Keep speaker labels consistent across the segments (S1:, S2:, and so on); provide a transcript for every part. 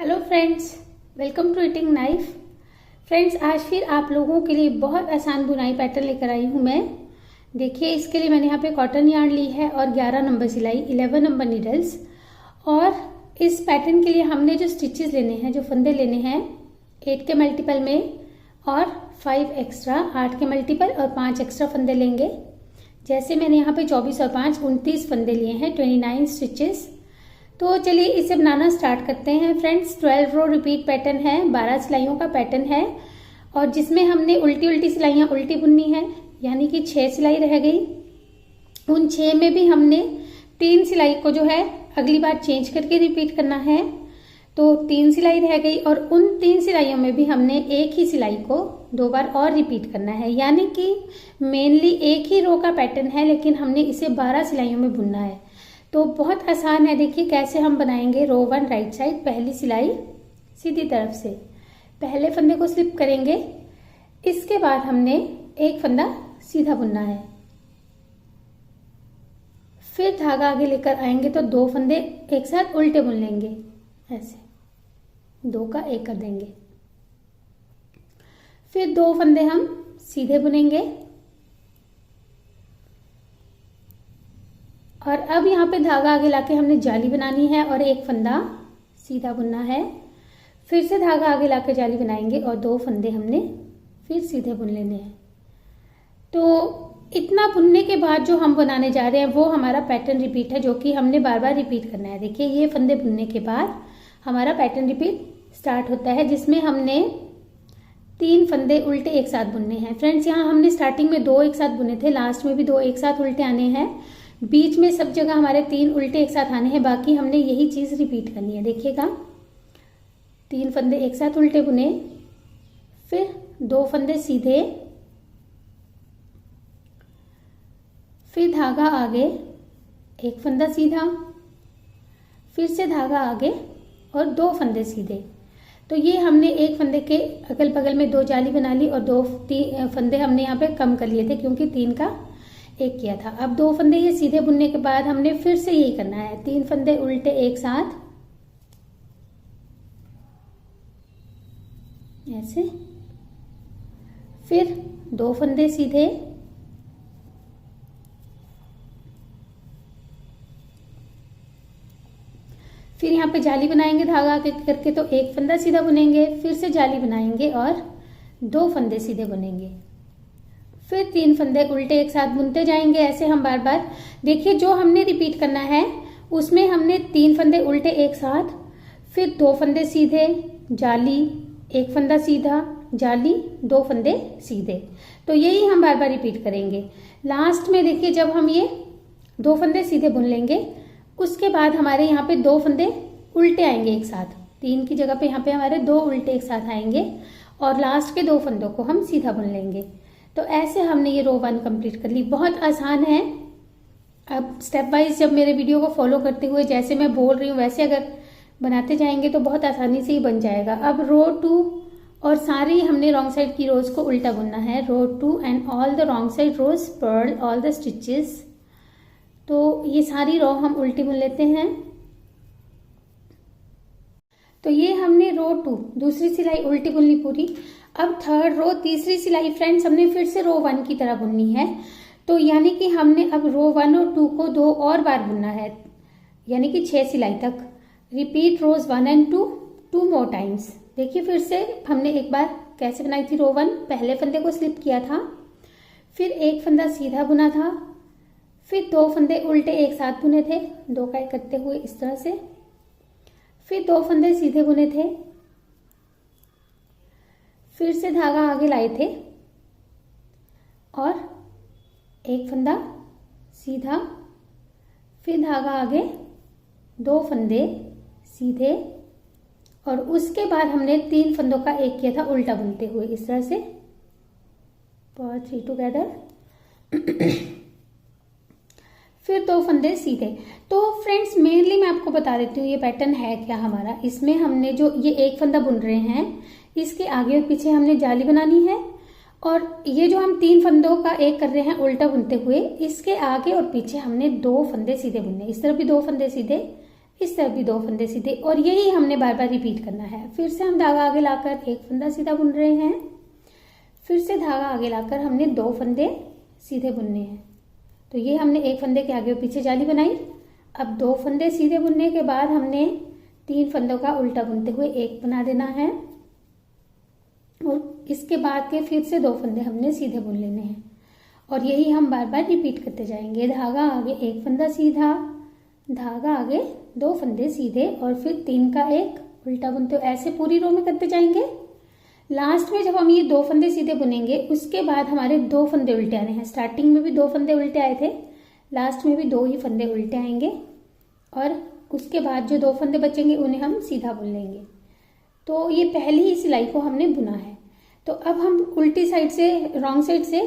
S1: Hello friends, welcome to eating knife. Friends, आज फिर आप लोगों के लिए बहुत आसान बुनाई पैटर्न लेकर आई हूँ मैं। देखिए, इसके लिए मैंने यहाँ पे कॉटन यार्न ली है और 11 नंबर सिलाई, 11 नंबर नीडल्स। और इस पैटर्न के लिए हमने जो स्टिचेस लेने हैं, जो फंदे लेने हैं, 8 के मल्टीपल में और 5 एक्स्ट्रा, 8 के मल्टीपल और 5 एक्स्ट्रा फंदे लेंगे। जैसे मैंने यहाँ पे 24 और 5 29 फंदे लिए हैं, 29 स्टिचेस। तो चलिए इसे बनाना स्टार्ट करते हैं। फ्रेंड्स, 12 रो रिपीट पैटर्न है, 12 सिलाइयों का पैटर्न है और जिसमें हमने उल्टी उल्टी सिलाइयाँ उल्टी बुननी है, यानी कि 6 सिलाई रह गई। उन 6 में भी हमने 3 सिलाई को जो है अगली बार चेंज करके रिपीट करना है, तो 3 सिलाई रह गई और उन 3 सिलाइयों में भी हमने एक ही सिलाई को 2 बार और रिपीट करना है। यानी कि मेनली एक ही रो का पैटर्न है, लेकिन हमने इसे 12 सिलाइयों में बुनना है। तो बहुत आसान है। देखिए कैसे हम बनाएंगे। रो 1 राइट साइड, पहली सिलाई सीधी तरफ से पहले फंदे को स्लिप करेंगे। इसके बाद हमने एक फंदा सीधा बुनना है, फिर धागा आगे लेकर आएंगे तो 2 फंदे एक साथ उल्टे बुन लेंगे, ऐसे 2 का 1 कर देंगे। फिर 2 फंदे हम सीधे बुनेंगे और अब यहाँ पे धागा आगे लाके हमने जाली बनानी है और एक फंदा सीधा बुनना है। फिर से धागा आगे लाके जाली बनाएंगे और 2 फंदे हमने फिर सीधे बुन लेने हैं। तो इतना बुनने के बाद जो हम बनाने जा रहे हैं वो हमारा पैटर्न रिपीट है, जो कि हमने बार बार रिपीट करना है। देखिए, ये फंदे बुनने के बाद हमारा पैटर्न रिपीट स्टार्ट होता है, जिसमें हमने 3 फंदे उल्टे एक साथ बुनने हैं। फ्रेंड्स, यहाँ हमने स्टार्टिंग में 2 एक साथ बुने थे, लास्ट में भी 2 एक साथ उल्टे आने हैं, बीच में सब जगह हमारे 3 उल्टे एक साथ आने हैं। बाकी हमने यही चीज रिपीट करनी है। देखिएगा, 3 फंदे एक साथ उल्टे बुने, फिर 2 फंदे सीधे, फिर धागा आगे, एक फंदा सीधा, फिर से धागा आगे और 2 फंदे सीधे। तो ये हमने एक फंदे के अगल बगल में 2 जाली बना ली और 2 फंदे हमने यहाँ पे कम कर लिए थे, क्योंकि 3 का 1 किया था। अब 2 फंदे ये सीधे बुनने के बाद हमने फिर से यही करना है, 3 फंदे उल्टे एक साथ, ऐसे, फिर 2 फंदे सीधे, फिर यहाँ पे जाली बनाएंगे धागा आगे करके, तो एक फंदा सीधा बुनेंगे, फिर से जाली बनाएंगे और 2 फंदे सीधे बुनेंगे, फिर 3 फंदे उल्टे एक साथ बुनते जाएंगे। ऐसे हम बार बार। देखिए, जो हमने रिपीट करना है उसमें हमने 3 फंदे उल्टे एक साथ, फिर 2 फंदे सीधे, जाली, एक फंदा सीधा, जाली, 2 फंदे सीधे। तो यही हम बार बार रिपीट करेंगे। लास्ट में देखिए, जब हम ये 2 फंदे सीधे बुन लेंगे, उसके बाद हमारे यहाँ पे 2 फंदे उल्टे आएंगे एक साथ, 3 की जगह पे यहाँ पे हमारे 2 उल्टे एक साथ आएंगे और लास्ट के 2 फंदों को हम सीधा बुन लेंगे। तो ऐसे हमने ये रो 1 कंप्लीट कर ली। बहुत आसान है। अब स्टेप वाइज जब मेरे वीडियो को फॉलो करते हुए जैसे मैं बोल रही हूँ वैसे अगर बनाते जाएंगे तो बहुत आसानी से ही बन जाएगा। अब रो 2 और सारी हमने रॉन्ग साइड की रोज को उल्टा बुनना है। Row 2 and all the wrong side rows purl all the stitches. तो ये सारी रो हम उल्टी बुन लेते हैं। तो ये हमने रो 2 दूसरी सिलाई उल्टी बुन ली पूरी। अब थर्ड रो तीसरी सिलाई फ्रेंड्स हमने फिर से रो 1 की तरह बुननी है। तो यानी कि हमने अब रो 1 और 2 को 2 और बार बुनना है, यानी कि 6 सिलाई तक। Repeat rows 1 and 2 more times. देखिए, फिर से हमने एक बार कैसे बनाई थी रो 1। पहले फंदे को स्लिप किया था, फिर एक फंदा सीधा बुना था, फिर 2 फंदे उल्टे एक साथ बुने थे, 2 का 1 करते हुए इस तरह से, फिर 2 फंदे सीधे बुने थे, फिर से धागा आगे लाए थे और एक फंदा सीधा, फिर धागा आगे, 2 फंदे सीधे और उसके बाद हमने 3 फंदों का 1 किया था उल्टा बुनते हुए इस तरह से, 3 टुगेदर, फिर 2 फंदे सीधे। तो फ्रेंड्स, मेनली मैं आपको बता देती हूँ ये पैटर्न है क्या हमारा। इसमें हमने जो ये एक फंदा बुन रहे हैं, इसके आगे और पीछे हमने जाली बनानी है और ये जो हम 3 फंदों का 1 कर रहे हैं उल्टा बुनते हुए, इसके आगे और पीछे हमने 2 फंदे सीधे बुनने। इस तरफ भी 2 फंदे सीधे, इस तरफ भी 2 फंदे सीधे, और यही हमने बार बार रिपीट करना है। फिर से हम धागा आगे लाकर एक फंदा सीधा बुन रहे हैं, फिर से धागा आगे लाकर हमने 2 फंदे सीधे बुनने हैं। तो ये हमने एक फंदे के आगे और पीछे जाली बनाई। अब 2 फंदे सीधे बुनने के बाद हमने 3 फंदों का उल्टा बुनते हुए एक बना देना है, और इसके बाद के फिर से 2 फंदे हमने सीधे बुन लेने हैं, और यही हम बार बार रिपीट करते जाएंगे। धागा आगे एक फंदा सीधा, धागा आगे 2 फंदे सीधे, और फिर 3 का एक उल्टा बुनते हुए, ऐसे पूरी रो में करते जाएंगे। लास्ट में जब हम ये 2 फंदे सीधे बुनेंगे, उसके बाद हमारे 2 फंदे उल्टे आने हैं। स्टार्टिंग में भी 2 फंदे उल्टे आए थे, लास्ट में भी 2 ही फंदे उल्टे आएंगे, और उसके बाद जो 2 फंदे बचेंगे उन्हें हम सीधा बुन लेंगे। तो ये पहली ही सिलाई को हमने बुना है। तो अब हम उल्टी साइड से, रॉन्ग साइड से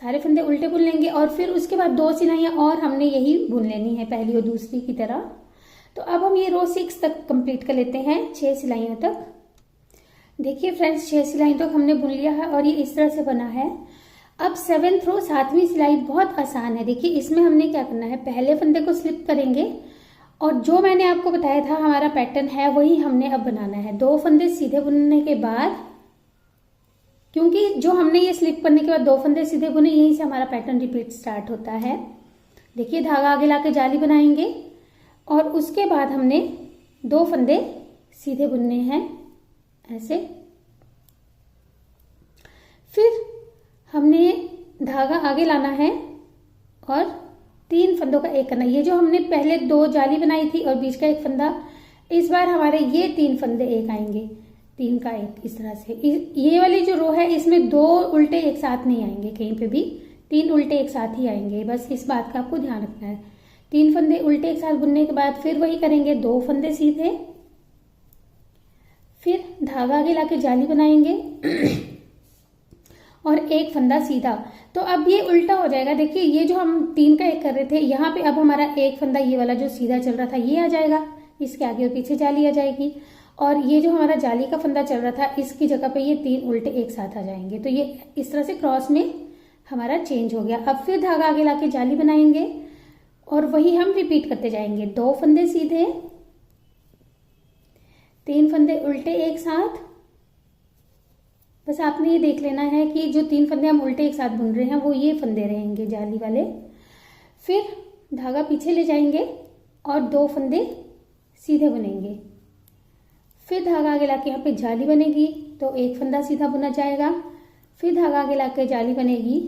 S1: सारे फंदे उल्टे बुन लेंगे, और फिर उसके बाद 2 सिलाइयाँ और हमने यही बुन लेनी है, पहली और दूसरी की तरह। तो अब हम ये रो 6 तक कंप्लीट कर लेते हैं, 6 सिलाइयों तक। देखिए फ्रेंड्स, 6 सिलाइयों तक हमने बुन लिया है, और ये इस तरह से बना है। अब 7th रो 7वीं सिलाई बहुत आसान है। देखिए इसमें हमने क्या करना है, पहले फंदे को स्लिप करेंगे, और जो मैंने आपको बताया था हमारा पैटर्न है वही हमने अब बनाना है। 2 फंदे सीधे बुनने के बाद, क्योंकि जो हमने ये स्लिप करने के बाद 2 फंदे सीधे बुने, यहीं से हमारा पैटर्न रिपीट स्टार्ट होता है। देखिए धागा आगे लाके जाली बनाएंगे, और उसके बाद हमने 2 फंदे सीधे बुनने हैं ऐसे। फिर हमने धागा आगे लाना है और 3 फंदों का एक करना। ये जो हमने पहले 2 जाली बनाई थी और बीच का एक फंदा, इस बार हमारे ये 3 फंदे एक आएंगे, 3 का एक, इस तरह से। ये वाली जो रो है इसमें 2 उल्टे एक साथ नहीं आएंगे, कहीं पे भी 3 उल्टे एक साथ ही आएंगे, बस इस बात का आपको ध्यान रखना है। 3 फंदे उल्टे एक साथ बुनने के बाद फिर वही करेंगे, 2 फंदे सीधे, फिर धागा आगे लाके जाली बनाएंगे और एक फंदा सीधा। तो अब ये उल्टा हो जाएगा। देखिए ये जो हम 3 का एक कर रहे थे, यहाँ पे अब हमारा एक फंदा ये वाला जो सीधा चल रहा था ये आ जाएगा, इसके आगे और पीछे जाली आ जाएगी, और ये जो हमारा जाली का फंदा चल रहा था इसकी जगह पे ये 3 उल्टे एक साथ आ जाएंगे। तो ये इस तरह से क्रॉस में हमारा चेंज हो गया। अब फिर धागा आगे लाके जाली बनाएंगे, और वही हम रिपीट करते जाएंगे। 2 फंदे सीधे, 3 फंदे उल्टे एक साथ। बस आपने ये देख लेना है कि जो 3 फंदे हम उल्टे एक साथ बुन रहे हैं वो ये फंदे रहेंगे जाली वाले। फिर धागा पीछे ले जाएंगे और 2 फंदे सीधे बुनेंगे। फिर धागा आगे लाके यहाँ पे जाली बनेगी, तो एक फंदा सीधा बुना जाएगा। फिर धागा आगे लाके जाली बनेगी,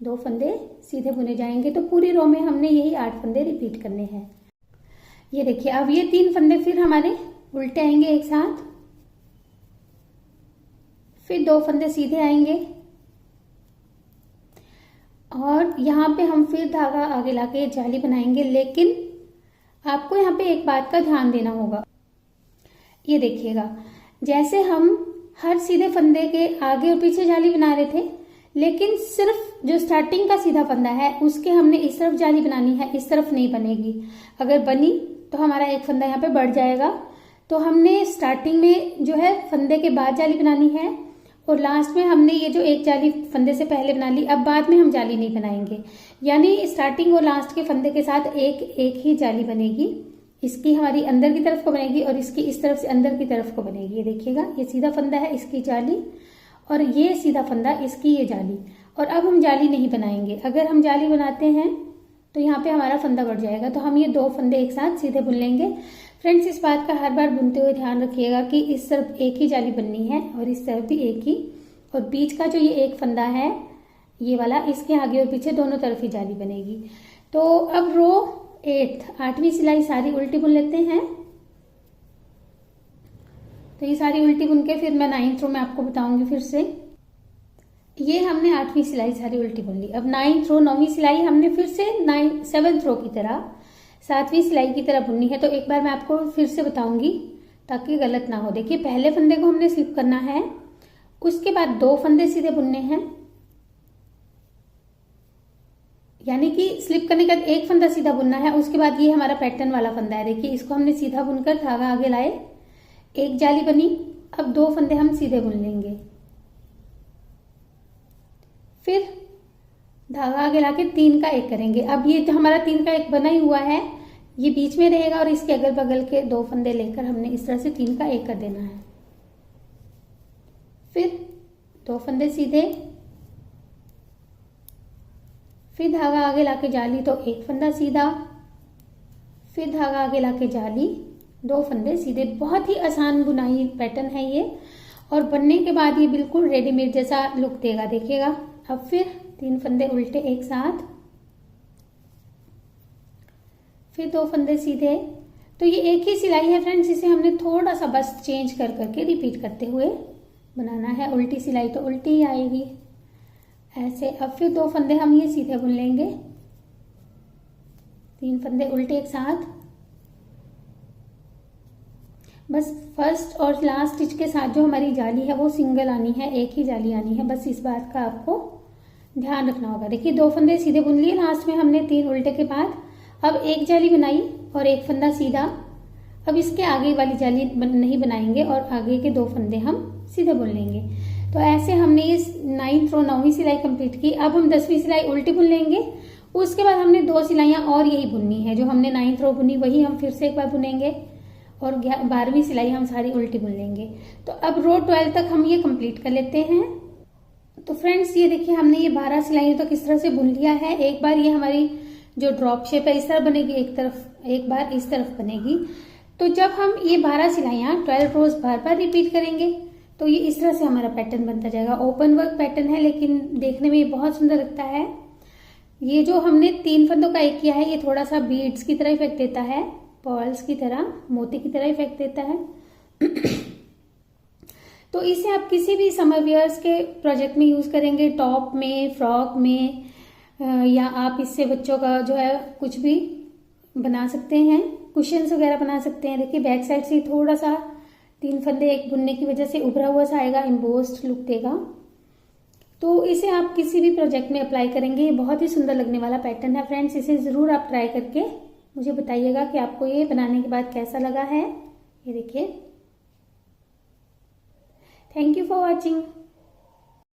S1: 2 फंदे सीधे बुने जाएंगे। तो पूरी रो में हमने यही 8 फंदे रिपीट करने हैं। ये देखिए अब ये 3 फंदे फिर हमारे उल्टे आएंगे एक साथ, फिर 2 फंदे सीधे आएंगे, और यहाँ पे हम फिर धागा आगे लाके जाली बनाएंगे। लेकिन आपको यहाँ पे एक बात का ध्यान देना होगा। ये देखिएगा, जैसे हम हर सीधे फंदे के आगे और पीछे जाली बना रहे थे, लेकिन सिर्फ जो स्टार्टिंग का सीधा फंदा है उसके हमने इस तरफ जाली बनानी है, इस तरफ नहीं बनेगी। अगर बनी तो हमारा एक फंदा यहाँ पे बढ़ जाएगा। तो हमने स्टार्टिंग में जो है फंदे के बाद जाली बनानी है, और लास्ट में हमने ये जो एक जाली फंदे से पहले बना ली, अब बाद में हम जाली नहीं बनाएंगे। यानी स्टार्टिंग और लास्ट के फंदे के साथ एक ही जाली बनेगी। इसकी हमारी अंदर की तरफ को बनेगी और इसकी इस तरफ से अंदर की तरफ को बनेगी। ये देखिएगा, ये सीधा फंदा है, इसकी जाली, और ये सीधा फंदा, इसकी ये जाली। और अब हम जाली नहीं बनाएंगे। अगर हम जाली बनाते हैं तो यहाँ पे हमारा फंदा बढ़ जाएगा। तो हम ये 2 फंदे एक साथ सीधे बुन लेंगे। फ्रेंड्स, इस बात का हर बार बुनते हुए ध्यान रखिएगा कि इस तरफ एक ही जाली बननी है और इस तरफ भी एक ही, और बीच का जो ये एक फंदा है ये वाला, इसके आगे और पीछे दोनों तरफ ही जाली बनेगी। तो अब रो 8वीं सिलाई सारी उल्टी बुन लेते हैं। तो ये सारी उल्टी बुन के फिर मैं 9th रो में आपको बताऊंगी फिर से। ये हमने 8वीं सिलाई सारी उल्टी बुन ली। अब 9th रो 9वीं सिलाई हमने फिर से 7th रो की तरह 7वीं सिलाई की तरह बुननी है। तो एक बार मैं आपको फिर से बताऊंगी ताकि गलत ना हो। देखिए पहले फंदे को हमने स्लिप करना है, उसके बाद 2 फंदे सीधे बुनने हैं, यानी कि स्लिप करने के बाद एक फंदा सीधा बुनना है। उसके बाद ये हमारा पैटर्न वाला फंदा है, देखिए इसको हमने सीधा बुनकर धागा आगे लाए, एक जाली बनी। अब 2 फंदे हम सीधे बुन लेंगे, फिर धागा आगे लाके 3 का एक करेंगे। अब ये जो हमारा 3 का एक बना ही हुआ है, ये बीच में रहेगा और इसके अगल बगल के 2 फंदे लेकर हमने इस तरह से 3 का 1 कर देना है। फिर 2 फंदे सीधे, फिर धागा आगे लाके जाली तो 1 फंदा सीधा, फिर धागा आगे लाके जाली, 2 फंदे सीधे। बहुत ही आसान बुनाई पैटर्न है ये, और बनने के बाद ये बिल्कुल रेडीमेड जैसा लुक देगा, देखिएगा। अब फिर 3 फंदे उल्टे एक साथ, फिर 2 फंदे सीधे। तो ये एक ही सिलाई है फ्रेंड्स, इसे हमने थोड़ा सा बस चेंज कर करके रिपीट करते हुए बनाना है। उल्टी सिलाई तो उल्टी ही आएगी ऐसे। अब फिर 2 फंदे हम ये सीधे बुन लेंगे, 3 फंदे उल्टे एक साथ। बस फर्स्ट और लास्ट स्टिच के साथ जो हमारी जाली है वो सिंगल आनी है, एक ही जाली आनी है, बस इस बात का आपको ध्यान रखना होगा। देखिए 2 फंदे सीधे बुन लिए, लास्ट में हमने 3 उल्टे के बाद अब एक जाली बनाई और 1 फंदा सीधा। अब इसके आगे वाली जाली नहीं बनाएंगे और आगे के 2 फंदे हम सीधे बुन लेंगे। तो ऐसे हमने ये 9th रो 9वीं सिलाई कंप्लीट की। अब हम 10वीं सिलाई उल्टी बुन लेंगे। उसके बाद हमने 2 सिलाइयां और यही बुननी है, जो हमने 9th रो बुनी वही हम फिर से एक बार बुनेंगे, और 12वीं सिलाई हम सारी उल्टी बुन लेंगे। तो अब रो 12 तक हम ये कंप्लीट कर लेते हैं। तो फ्रेंड्स ये देखिए हमने ये 12 सिलाइयों तक इस तरह से बुन लिया है। एक बार ये हमारी जो ड्रॉप शेप है इस तरह बनेगी, एक तरफ, एक बार इस तरफ बनेगी। तो जब हम ये 12 सिलाइयां 12 रोज बार बार रिपीट करेंगे तो ये इस तरह से हमारा पैटर्न बनता जाएगा। ओपन वर्क पैटर्न है, लेकिन देखने में ये बहुत सुंदर लगता है। ये जो हमने 3 फंदों का एक किया है, ये थोड़ा सा बीड्स की तरह इफेक्ट देता है, पर्ल्स की तरह, मोती की तरह इफेक्ट देता है। तो इसे आप किसी भी समर वियर्स के प्रोजेक्ट में यूज करेंगे, टॉप में, फ्रॉक में, या आप इससे बच्चों का जो है कुछ भी बना सकते हैं, कुशन्स वगैरह बना सकते हैं। देखिए बैक साइड से थोड़ा सा 3 फंदे एक बुनने की वजह से उभरा हुआ सा आएगा, एम्बोस्ड लुक देगा। तो इसे आप किसी भी प्रोजेक्ट में अप्लाई करेंगे, ये बहुत ही सुंदर लगने वाला पैटर्न है फ्रेंड्स। इसे जरूर आप ट्राई करके मुझे बताइएगा कि आपको ये बनाने के बाद कैसा लगा है। ये देखिए। Thank you for watching.